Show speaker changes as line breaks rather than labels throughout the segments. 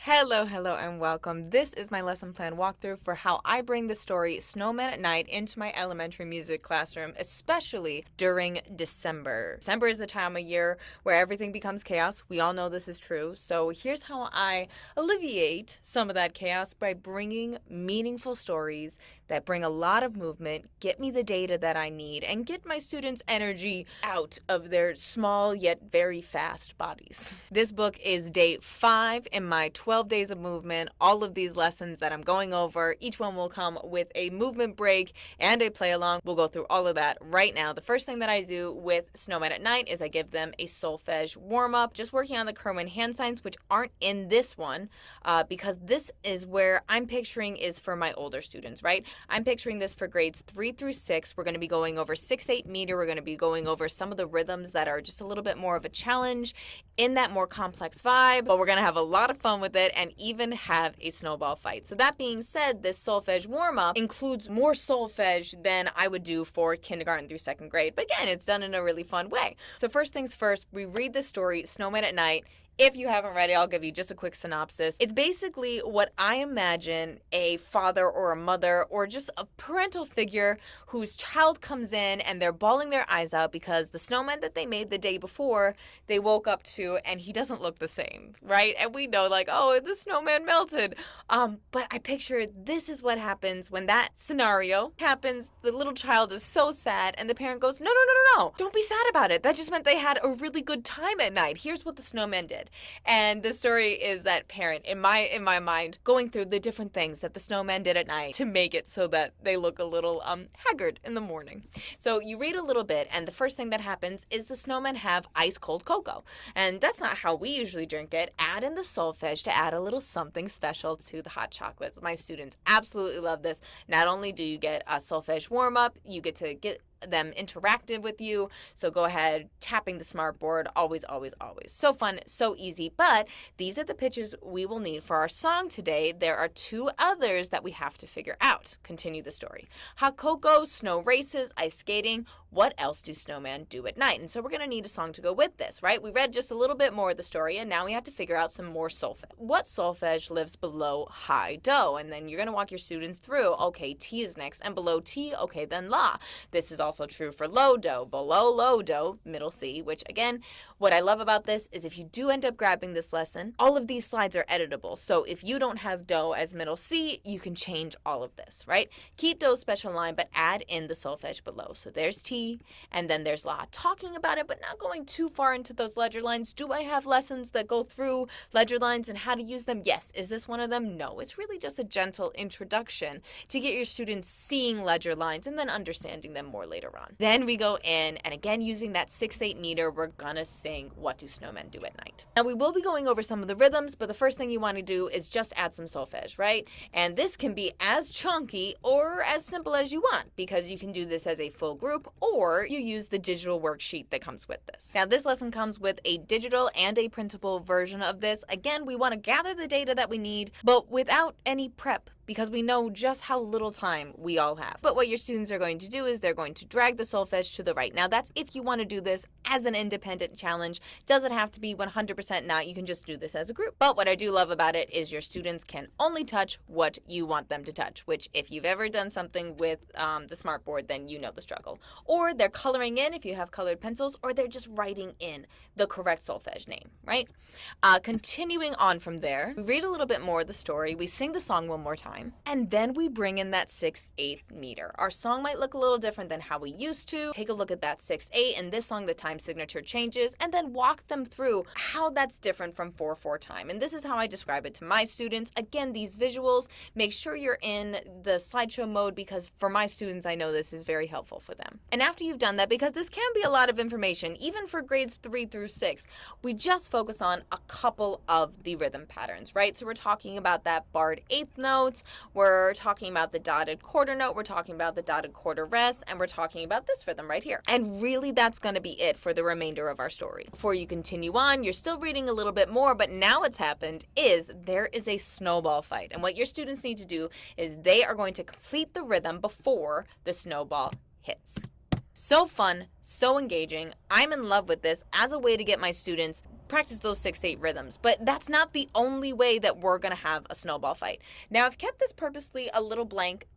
Hello, hello, and welcome. This is my lesson plan walkthrough for how I bring the story Snowmen at Night into my elementary music classroom, especially during December. December is the time of year where everything becomes chaos. We all know this is true. So here's how I alleviate some of that chaos by bringing meaningful stories that bring a lot of movement, get me the data that I need, and get my students' energy out of their small yet very fast bodies. This book is day 5 in my 12 days of movement. All of these lessons that I'm going over, each one will come with a movement break and a play along. We'll go through all of that right now. The first thing that I do with Snowmen at Night is I give them a solfege warm up, just working on the Kerwin hand signs, which aren't in this one because this is where I'm picturing is for my older students, right? I'm picturing this for grades 3 through 6. We're going to be going over 6/8 meter. We're going to be going over some of the rhythms that are just a little bit more of a challenge in that more complex vibe, but we're going to have a lot of fun with it and even have a snowball fight. So that being said, this solfege warm-up includes more solfege than I would do for kindergarten through 2nd grade. But again, it's done in a really fun way. So first things first, we read the story, Snowmen at Night. If you haven't read it, I'll give you just a quick synopsis. It's basically what I imagine a father or a mother or just a parental figure whose child comes in and they're bawling their eyes out because the snowman that they made the day before, they woke up to and he doesn't look the same, right? And we know like, oh, the snowman melted. But I picture this is what happens when that scenario happens. The little child is so sad and the parent goes, no, don't be sad about it. That just meant they had a really good time at night. Here's what the snowman did. And the story is that parent, in my mind, going through the different things that the snowman did at night to make it so that they look a little haggard in the morning. So you read a little bit, and the first thing that happens is the snowmen have ice cold cocoa. And that's not how we usually drink it. Add in the solfege to add a little something special to the hot chocolates. My students absolutely love this. Not only do you get a solfege warm up, you get to get them interactive with you. So go ahead, tapping the smartboard, always. So fun, so easy. But these are the pitches we will need for our song today. There are 2 others that we have to figure out. Continue the story. Hot cocoa, snow races, ice skating. What else do snowmen do at night? And so we're going to need a song to go with this, right? We read just a little bit more of the story, and now we have to figure out some more solfege. What solfege lives below high do? And then you're going to walk your students through, okay, T is next, and below T, okay, then La. This is also true for low do, below low do, middle C, which again, what I love about this is if you do end up grabbing this lesson, all of these slides are editable. So if you don't have do as middle C, you can change all of this, right? Keep do's special line, but add in the solfege below. So there's T, and then there's La. Talking about it, but not going too far into those ledger lines. Do I have lessons that go through ledger lines and how to use them? Yes. Is this one of them? No. It's really just a gentle introduction to get your students seeing ledger lines and then understanding them more later on. Then we go in, and again, using that 6/8 meter, we're gonna sing What Do Snowmen Do at Night? Now, we will be going over some of the rhythms, but the first thing you want to do is just add some solfege, right? And this can be as chunky or as simple as you want, because you can do this as a full group, or you use the digital worksheet that comes with this. Now, this lesson comes with a digital and a printable version of this. Again, we want to gather the data that we need, but without any prep, because we know just how little time we all have. But what your students are going to do is they're going to drag the solfege to the right. Now, that's if you want to do this as an independent challenge. Doesn't have to be 100% not. You can just do this as a group. But what I do love about it is your students can only touch what you want them to touch, which if you've ever done something with the smartboard, then you know the struggle. Or they're coloring in if you have colored pencils, or they're just writing in the correct solfege name, right? Continuing on from there, we read a little bit more of the story. We sing the song one more time. And then we bring in that 6/8 meter. Our song might look a little different than how we used to. Take a look at that 6/8. In this song, the time signature changes, and then walk them through how that's different from 4/4 time. And this is how I describe it to my students. Again, these visuals, make sure you're in the slideshow mode because for my students, I know this is very helpful for them. And after you've done that, because this can be a lot of information, even for grades 3 through 6, we just focus on a couple of the rhythm patterns, right? So we're talking about that barred 8th note, we're talking about the dotted quarter note, we're talking about the dotted quarter rest, and we're talking about this rhythm right here. And really, that's going to be it for the remainder of our story. Before you continue on, you're still reading a little bit more, but now what's happened is there is a snowball fight. And what your students need to do is they are going to complete the rhythm before the snowball hits. So fun, so engaging. I'm in love with this as a way to get my students practice those 6-8 rhythms, but that's not the only way that we're going to have a snowball fight. Now, I've kept this purposely a little blank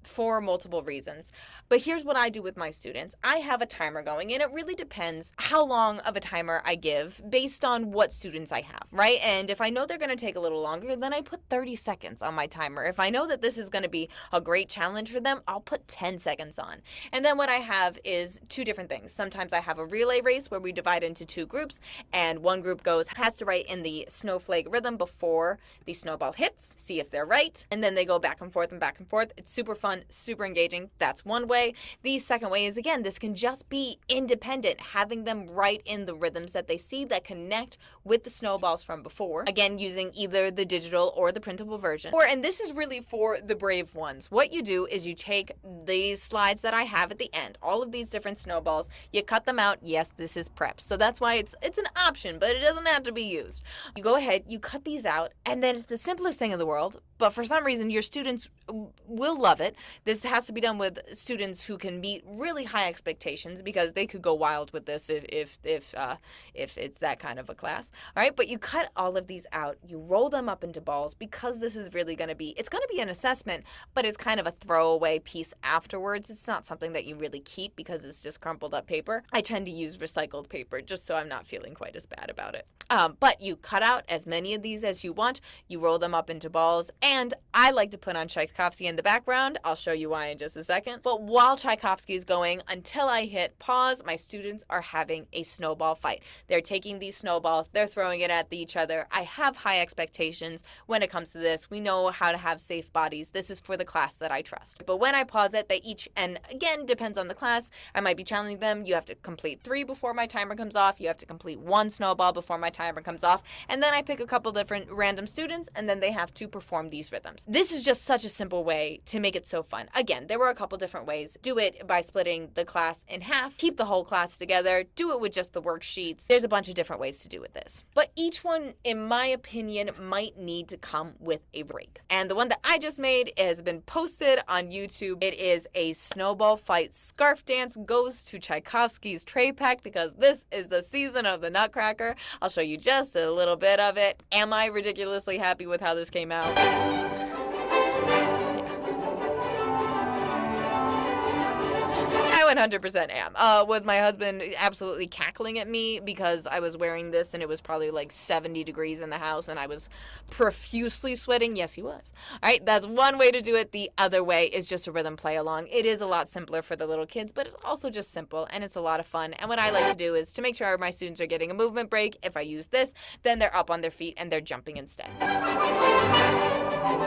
for multiple reasons, but here's what I do with my students. I have a timer going, and it really depends how long of a timer I give based on what students I have, right? And if I know they're going to take a little longer, then I put 30 seconds on my timer. If I know that this is going to be a great challenge for them, I'll put 10 seconds on. And then what I have is two different things. Sometimes I have a relay race where we divide into two groups, and one group has to write in the snowflake rhythm before the snowball hits, see if they're right, and then they go back and forth and back and forth. It's super fun, super engaging. That's one way. The second way is, again, this can just be independent, having them write in the rhythms that they see that connect with the snowballs from before. Again, using either the digital or the printable version. And this is really for the brave ones. What you do is you take these slides that I have at the end, all of these different snowballs, you cut them out. Yes, this is prep. So that's why it's an option, but it doesn't have to be used. You go ahead, you cut these out, and then it's the simplest thing in the world, but for some reason your students will love it. This has to be done with students who can meet really high expectations, because they could go wild with this if it's that kind of a class. All right, but you cut all of these out, you roll them up into balls, because this is really going to be an assessment, but it's kind of a throwaway piece afterwards. It's not something that you really keep because it's just crumpled up paper. I tend to use recycled paper just so I'm not feeling quite as bad about it. But you cut out as many of these as you want, you roll them up into balls, and I like to put on Tchaikovsky in the background. I'll show you why in just a second. But while Tchaikovsky is going, until I hit pause, my students are having a snowball fight. They're taking these snowballs, they're throwing it at each other. I have high expectations when it comes to this. We know how to have safe bodies. This is for the class that I trust. But when I pause it, they each, and again, depends on the class, I might be challenging them. You have to complete 3 before my timer comes off. You have to complete 1 snowball before my timer comes off. And then I pick a couple different random students, and then they have to perform these rhythms. This is just such a simple way to make it so fun. Again, there were a couple different ways. Do it by splitting the class in half, keep the whole class together, do it with just the worksheets. There's a bunch of different ways to do with this. But each one, in my opinion, might need to come with a break. And the one that I just made has been posted on YouTube. It is a snowball fight scarf dance, goes to Tchaikovsky's tray pack, because this is the season of the Nutcracker. I'll show you just a little bit of it. Am I ridiculously happy with how this came out? I 100% am. Was my husband absolutely cackling at me because I was wearing this and it was probably like 70 degrees in the house and I was profusely sweating? Yes, he was. All right, that's one way to do it. The other way is just a rhythm play along. It is a lot simpler for the little kids, but it's also just simple and it's a lot of fun. And what I like to do is to make sure my students are getting a movement break. If I use this, then they're up on their feet and they're jumping instead.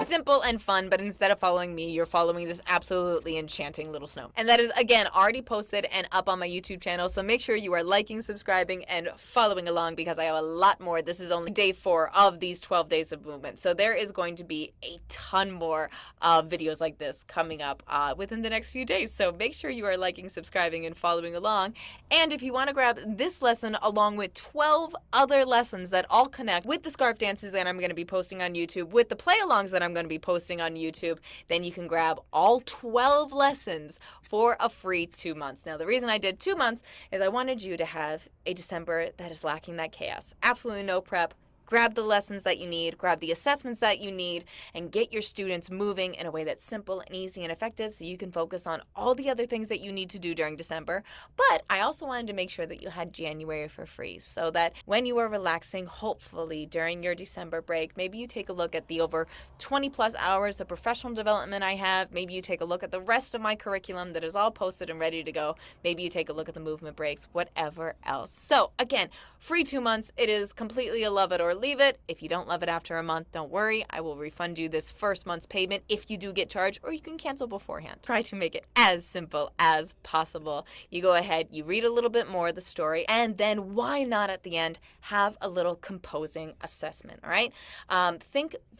Simple and fun, but instead of following me, you're following this absolutely enchanting little snow. And that is, again, already posted and up on my YouTube channel, so make sure you are liking, subscribing, and following along because I have a lot more. This is only day 4 of these 12 days of movement, so there is going to be a ton more videos like this coming up within the next few days. So make sure you are liking, subscribing, and following along. And if you want to grab this lesson along with 12 other lessons that all connect with the scarf dances that I'm going to be posting on YouTube, with the play-alongs that I'm going to be posting on YouTube, then you can grab all 12 lessons for a free 2 months. Now, the reason I did 2 months is I wanted you to have a December that is lacking that chaos. Absolutely no prep. Grab the lessons that you need, grab the assessments that you need, and get your students moving in a way that's simple and easy and effective so you can focus on all the other things that you need to do during December. But I also wanted to make sure that you had January for free so that when you are relaxing, hopefully during your December break, maybe you take a look at the over 20 plus hours of professional development I have. Maybe you take a look at the rest of my curriculum that is all posted and ready to go. Maybe you take a look at the movement breaks, whatever else. So again, free 2 months. It is completely a love it or leave it. If you don't love it after a month, don't worry. I will refund you this first month's payment if you do get charged, or you can cancel beforehand. Try to make it as simple as possible. You go ahead, you read a little bit more of the story, and then why not at the end have a little composing assessment, all right?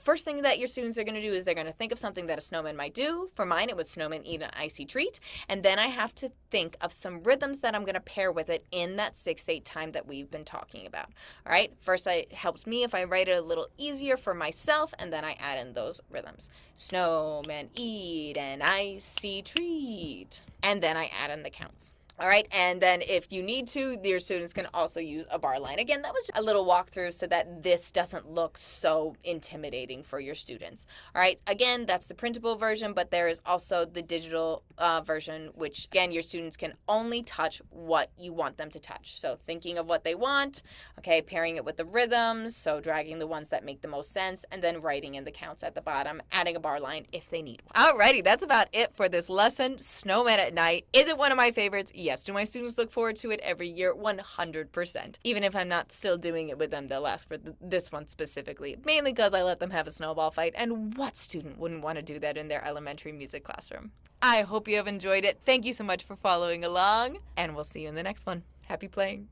First thing that your students are going to do is they're going to think of something that a snowman might do. For mine, it was snowman eat an icy treat. And then I have to think of some rhythms that I'm going to pair with it in that 6/8 time that we've been talking about. All right. First, it helps me if I write it a little easier for myself, and then I add in those rhythms. Snowman eat an icy treat. And then I add in the counts. All right, and then if you need to, your students can also use a bar line. Again, that was a little walkthrough so that this doesn't look so intimidating for your students. All right, again, that's the printable version, but there is also the digital version, which again, your students can only touch what you want them to touch. So thinking of what they want, okay, pairing it with the rhythms, so dragging the ones that make the most sense, and then writing in the counts at the bottom, adding a bar line if they need one. Alrighty, that's about it for this lesson, Snowmen at Night. Is it one of my favorites? Yes. Do my students look forward to it every year? 100%. Even if I'm not still doing it with them, they'll ask for this one specifically. Mainly because I let them have a snowball fight, and what student wouldn't want to do that in their elementary music classroom? I hope you have enjoyed it. Thank you so much for following along, and we'll see you in the next one. Happy playing.